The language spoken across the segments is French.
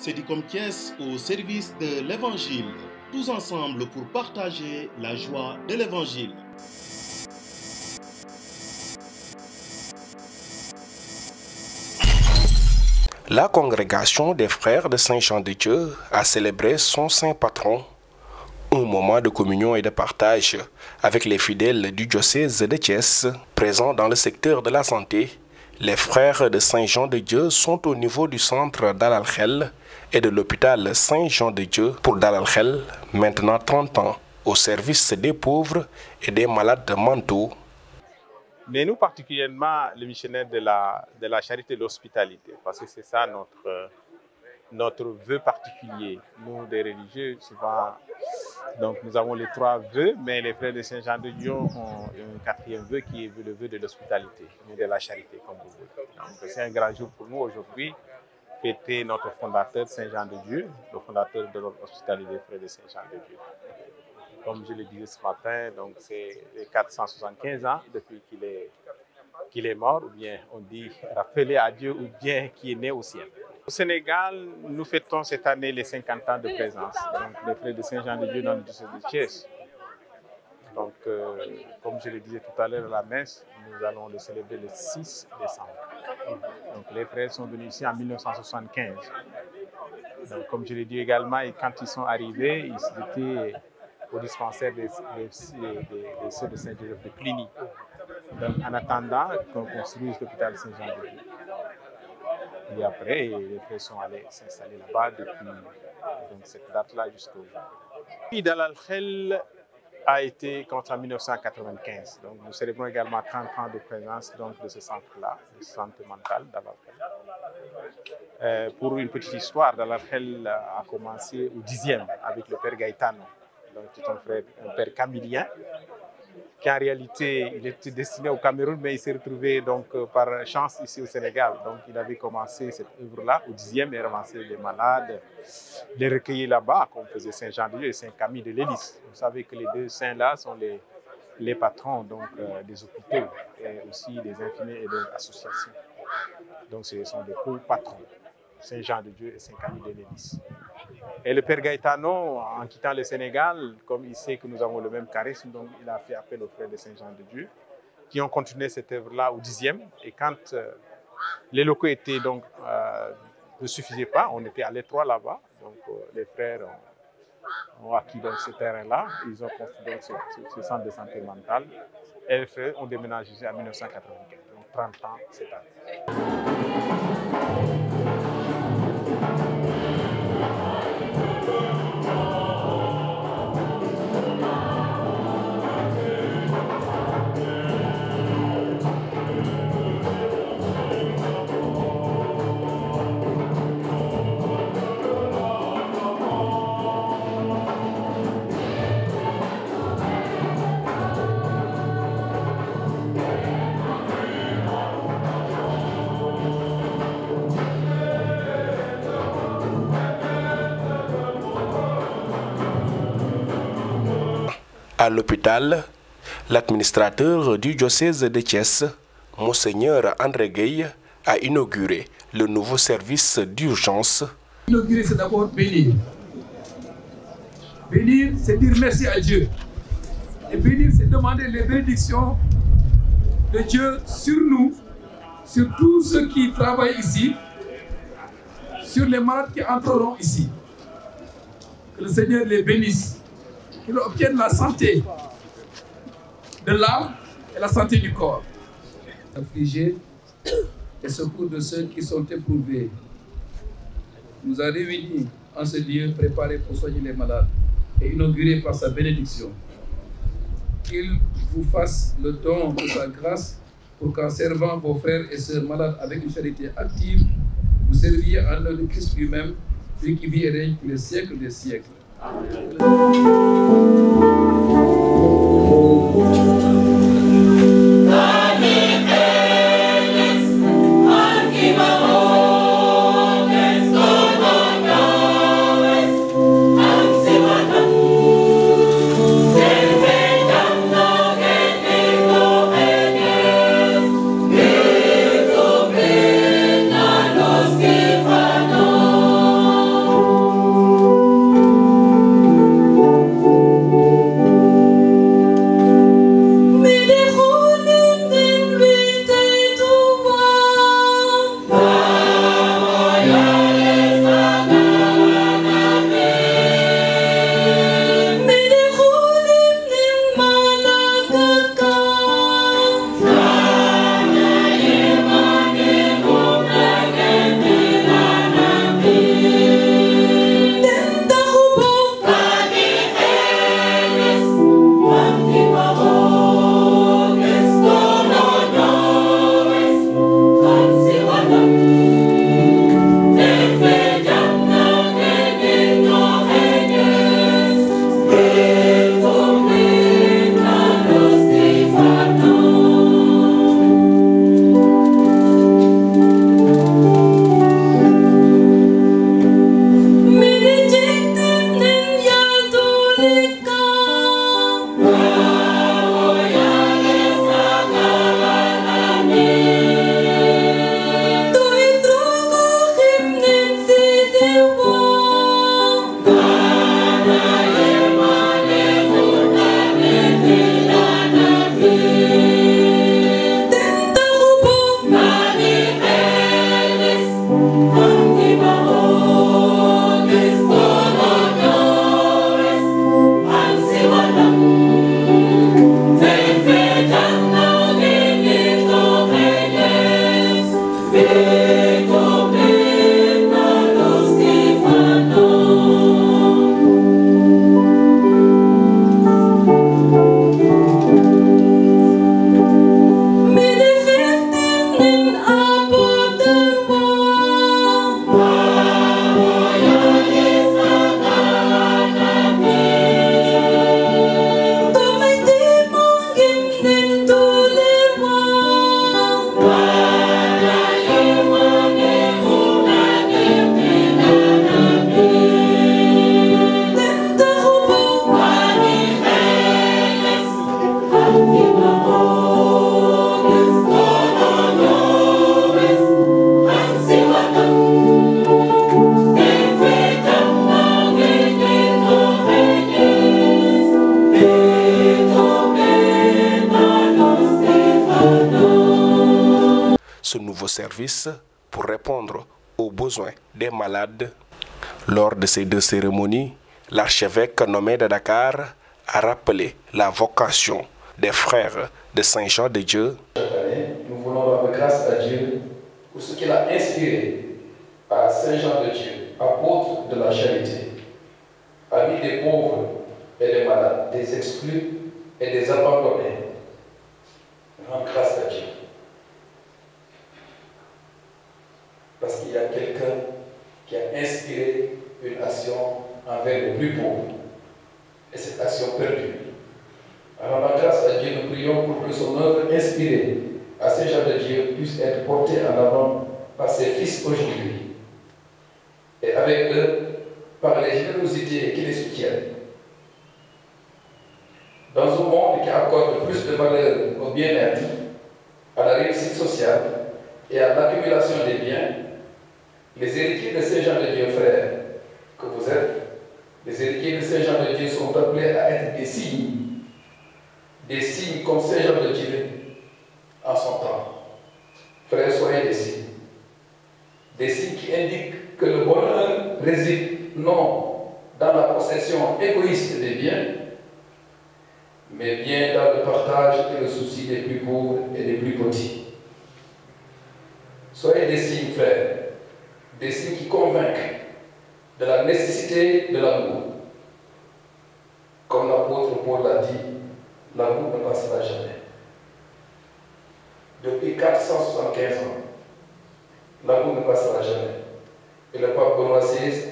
Cedicom Thiès au service de l'Évangile. Tous ensemble pour partager la joie de l'Évangile. La congrégation des frères de Saint-Jean-de-Dieu a célébré son saint patron. Un moment de communion et de partage avec les fidèles du diocèse de Thiès, présents dans le secteur de la santé. Les frères de Saint-Jean-de-Dieu sont au niveau du centre d'Al Khel et de l'hôpital Saint-Jean-de-Dieu pour Dal Khel, maintenant 30 ans, au service des pauvres et des malades mentaux. Mais nous, particulièrement, les missionnaires de la charité et de l'hospitalité, parce que c'est ça notre vœu particulier. Nous, des religieux, souvent, donc nous avons les 3 vœux, mais les frères de Saint-Jean-de-Dieu ont un 4e vœu qui est le vœu de l'hospitalité, de la charité, comme vous voulez. Donc c'est un grand jour pour nous aujourd'hui, fêter notre fondateur Saint-Jean-de-Dieu, le fondateur de l'hospitalité des frères de Saint-Jean-de-Dieu. Comme je le disais ce matin, donc c'est les 475 ans depuis qu'il est mort, ou bien on dit rappelé à Dieu, ou bien qui est né au ciel. Au Sénégal, nous fêtons cette année les 50 ans de présence, donc les frères de Saint-Jean-de-Dieu dans le diocèse de Thiès. Donc, comme je le disais tout à l'heure à la messe, nous allons le célébrer le 6 décembre. Donc, les frères sont venus ici en 1975. Donc, comme je l'ai dit également, et quand ils sont arrivés, ils étaient au dispensaire des sœurs de Saint-Joseph de Cluny. Donc, en attendant qu'on construise l'hôpital Saint-Jean-de-Dieu. Et après, les frères sont allés s'installer là-bas depuis cette date-là jusqu'à aujourd'hui. Dal Al Khel a été construit en 1995. Donc, nous célébrons également 30 ans de présence de ce centre-là, le centre mental Dal Al Khel. Pour une petite histoire, Dal Al Khel a commencé au 10e avec le père Gaëtano. Donc, c'est un père camillien, qui en réalité, il était destiné au Cameroun, mais il s'est retrouvé par chance ici au Sénégal. Donc, il avait commencé cette œuvre-là au 10e, et ramassé les malades, les recueillir là-bas, comme faisait Saint-Jean-de-Dieu et Saint-Camille de l'Hélice. Vous savez que les 2 saints-là sont les patrons des hôpitaux, et aussi des infirmiers et des associations. Donc, ce sont des co-patrons, Saint-Jean-de-Dieu et Saint-Camille de l'Hélice. Et le père Gaëtano, en quittant le Sénégal, comme il sait que nous avons le même charisme, donc il a fait appel aux frères de Saint-Jean-de-Dieu, qui ont continué cette œuvre-là au 10e. Et quand les locaux ne suffisaient pas, on était à l'étroit là-bas, donc les frères ont acquis ce terrain-là, ils ont construit ce centre de santé mentale, et les frères ont déménagé en 1995, donc 30 ans cette année. À l'hôpital, l'administrateur du diocèse de Thiès, Monseigneur André Gueye, a inauguré le nouveau service d'urgence. Inaugurer, c'est d'abord bénir. Bénir, c'est dire merci à Dieu. Et bénir, c'est demander les bénédictions de Dieu sur nous, sur tous ceux qui travaillent ici, sur les malades qui entreront ici. Que le Seigneur les bénisse. Qu'ils obtiennent la santé de l'âme et la santé du corps. Affligés et secours de ceux qui sont éprouvés, nous a réunis en ce lieu préparé pour soigner les malades et inauguré par sa bénédiction. Qu'il vous fasse le don de sa grâce pour qu'en servant vos frères et sœurs malades avec une charité active, vous serviez en nom de Christ lui-même, lui qui vit et règne pour les siècles des siècles. Amen. Amen. nouveaux services pour répondre aux besoins des malades. Lors de ces 2 cérémonies, l'archevêque nommé de Dakar a rappelé la vocation des frères de Saint-Jean-de-Dieu. Chaque année, nous voulons rendre grâce à Dieu pour ce qu'il a inspiré à Saint-Jean-de-Dieu, apôtre de la charité, ami des pauvres et des malades, des exclus et des abandonnés. Rendre grâce à Dieu. Parce qu'il y a quelqu'un qui a inspiré une action envers les plus pauvres. Et cette action perdue. En rendant grâce à Dieu, nous prions pour que son œuvre inspirée à Saint-Jean-de-Dieu puisse être portée en avant par ses fils aujourd'hui. Et avec eux, par les générosités qui les soutiennent. Dans un monde qui accorde plus de valeur au bien-être, à la réussite sociale et à l'accumulation des biens, les héritiers de Saint-Jean-de-Dieu, frères, que vous êtes, les héritiers de Saint-Jean-de-Dieu sont appelés à être des signes comme Saint-Jean-de-Dieu en son temps. Frères, soyez des signes qui indiquent que le bonheur réside non dans la possession égoïste des biens, mais bien dans le partage et le souci des plus pauvres et des plus petits. Soyez des signes, frères, des signes qui convainquent de la nécessité de l'amour. Comme l'apôtre Paul l'a dit, l'amour ne passera jamais. Depuis 475 ans, l'amour ne passera jamais. Et le pape Benoît XVI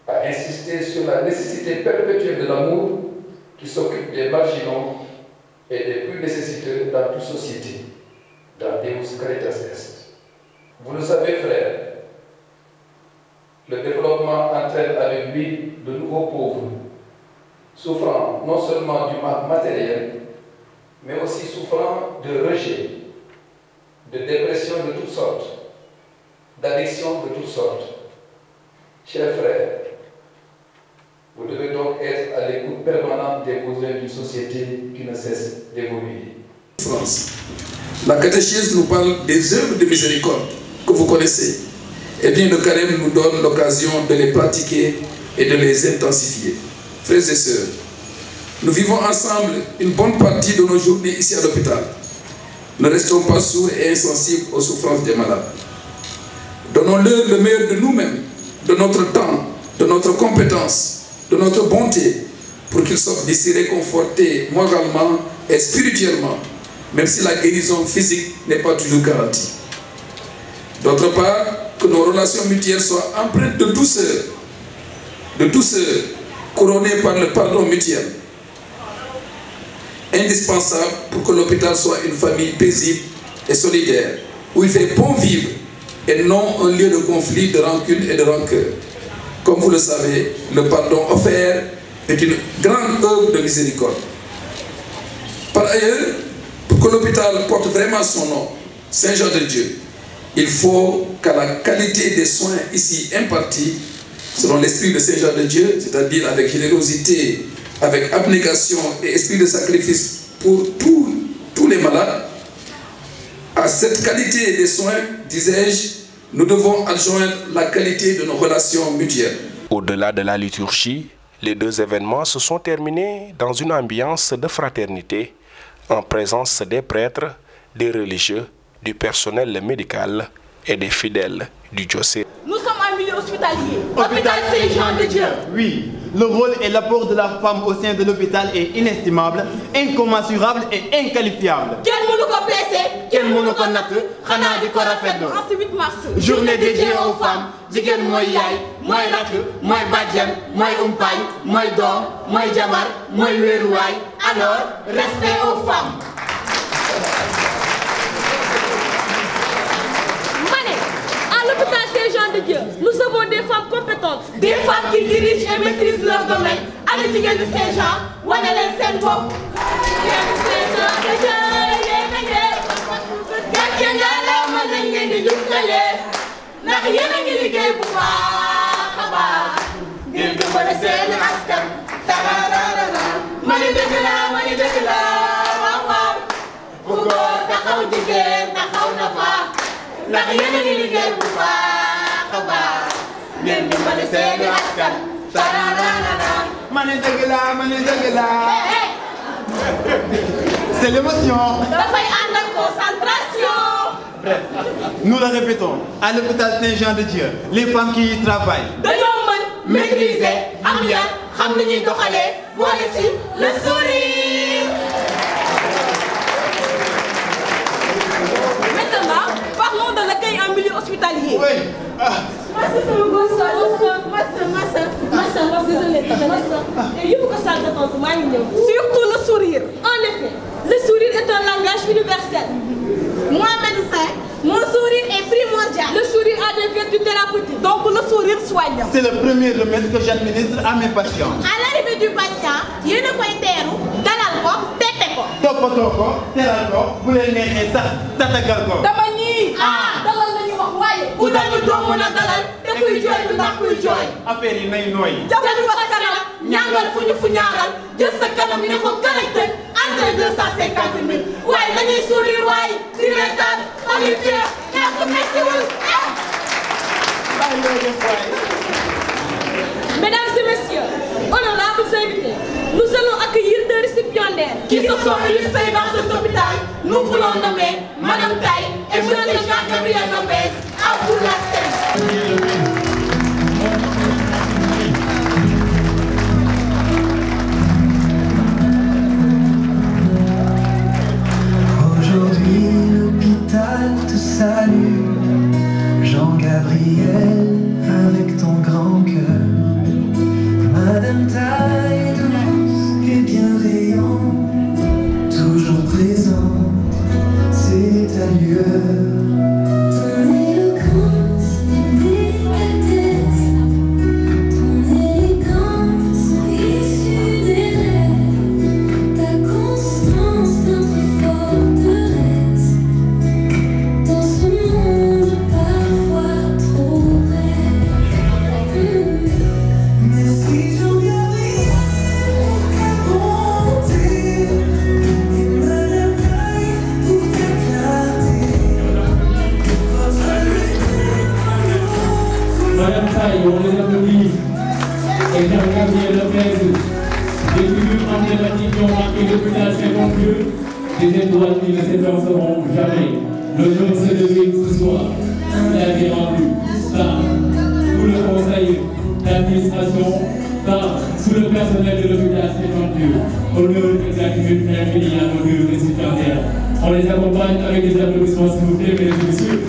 a insisté sur la nécessité perpétuelle de l'amour qui s'occupe des marginaux et des plus nécessiteux dans toute société, dans Deus Caritas Est. Vous le savez, frères, le développement entraîne avec lui de nouveaux pauvres, souffrant non seulement du manque matériel, mais aussi souffrant de rejet, de dépression de toutes sortes, d'addiction de toutes sortes. Chers frères, vous devez donc être à l'écoute permanente des besoins d'une société qui ne cesse d'évoluer. France. La catéchèse nous parle des œuvres de miséricorde que vous connaissez. Eh bien, le carême nous donne l'occasion de les pratiquer et de les intensifier. Frères et sœurs, nous vivons ensemble une bonne partie de nos journées ici à l'hôpital. Ne restons pas sourds et insensibles aux souffrances des malades. Donnons-leur le meilleur de nous-mêmes, de notre temps, de notre compétence, de notre bonté, pour qu'ils sortent d'ici réconfortés moralement et spirituellement, même si la guérison physique n'est pas toujours garantie. D'autre part, que nos relations mutuelles soient empreintes de douceur, couronnées par le pardon mutuel, indispensable pour que l'hôpital soit une famille paisible et solidaire, où il fait bon vivre et non un lieu de conflit, de rancune et de rancœur. Comme vous le savez, le pardon offert est une grande œuvre de miséricorde. Par ailleurs, pour que l'hôpital porte vraiment son nom, Saint-Jean-de-Dieu, il faut qu'à la qualité des soins ici impartis, selon l'esprit de Saint-Jean-de-Dieu, c'est-à-dire avec générosité, avec abnégation et esprit de sacrifice pour tous les malades, à cette qualité des soins, disais-je, nous devons adjoindre la qualité de nos relations mutuelles. Au-delà de la liturgie, les 2 événements se sont terminés dans une ambiance de fraternité, en présence des prêtres, des religieux, du personnel médical et des fidèles du diocèse. Nous sommes un milieu hospitalier. Hôpital Saint-Jean-de-Dieu. Oui, le rôle et l'apport de la femme au sein de l'hôpital est inestimable, incommensurable et inqualifiable. Quel mënu ko peese, Quel mënu ko natt, xanaa di ko rafetlu. en ce 8 mars. Journée dédiée aux femmes. Jigéen mooy yaay, mooy rakk, mooy bàjjen, mooy umpaañ, mooy doom, mooy jabar, mooy wéeruwaay. Alors, respect aux femmes. À l'hôpital Saint-Jean-de-Dieu, nous avons des femmes compétentes, des femmes qui dirigent et maîtrisent leur domaine. Ana jigéen de Saint-Jean, wane leen seen bopp. Jigéen de Saint-Jean-de-Dieu, yéen a ngi. Gàcce ngalaama nañ leen di jukkale, ndax yéen a ngi liggéey bu baax a baax. Ngir dimbale seen askan. Tararara, mani dëgg la, waaw waaw. Fu góor taxaw jigéen taxaw na fa. ndax yéen a ngi liggéey bu baax a baax ngeen dimbali seeni askan tararara ma ne dëgg la c'est l'émotion. dafay ànd ak concentration. Bref, nous le répétons, à l'hôpital Saint-Jean-de-Dieu, les femmes qui y travaillent dañoo mën maîtriser am yar xam ni ñuy doxalee boole ci le sourire. Maintenant, parlons de l'accueil en milieu hospitalier. Oui. Massa sama góor massa désolé yóbbu ko salle d'attente maa ngi ñëw. Surtout le sourire. En effet, le sourire est un langage universel. Moi, médecin, mon sourire est primordial. Le sourire a des vertus thérapeutiques. Donc le sourire soigne. C'est le premier remède que j'administre à mes patients. À l'arrivée du patient, yéen a koy teeru dalal ko tette ko. toppatoo ko teral ko bu leen neexee sax tatagal ko. dama ñii. dalal la ñu wax waaye. ku dañu doo mën a dalal te kuy jooy du ndax kuy jooy. affaire yi nay nooy. jël fa kanam ñàngal fu ñu fu ñaaral jël sa kanam ne ko caractère entre 250 000 waaye dañuy sourire waaye di reetaan xol yi feex ñàkk mettiwul. Mesdames et messieurs, honorables invités, nous allons accueillir deux récipiendaires qui se sont illustrés dans cet hôpital. Nous voulons nommer Madame Taille et Monsieur Jean-Gabriel Lopez. À vous la scène. Aujourd'hui, l'hôpital te salue, Jean-Gabriel, avec ton grand cœur. Madame Taille, douce et bienveillante, toujours présente, c'est ta lueur. Ton éloquence, délicatesse, ton élégance, issue des rêves, ta constance, notre forteresse, dans ce monde parfois trop bref. Merci Jean-Gabriel pour ta bonté et Madame Taille pour ta clarté. Madame Taille, on les applaudit. Et Jean-Gabriel Lopez, des figures emblématiques qui ont marqué l'hôpital Saint-Jean-de-Dieu, des étoiles qui ne s'effaceront jamais. Le jour se lever ce soir, il a été rendu par tout le conseil d'administration, par tout le personnel de l'hôpital Saint-Jean-de-Dieu. Honneur et gratitude infinie à nos deux récipiendaires. On les accompagne avec des applaudissements s'il vous plaît, mesdames et messieurs.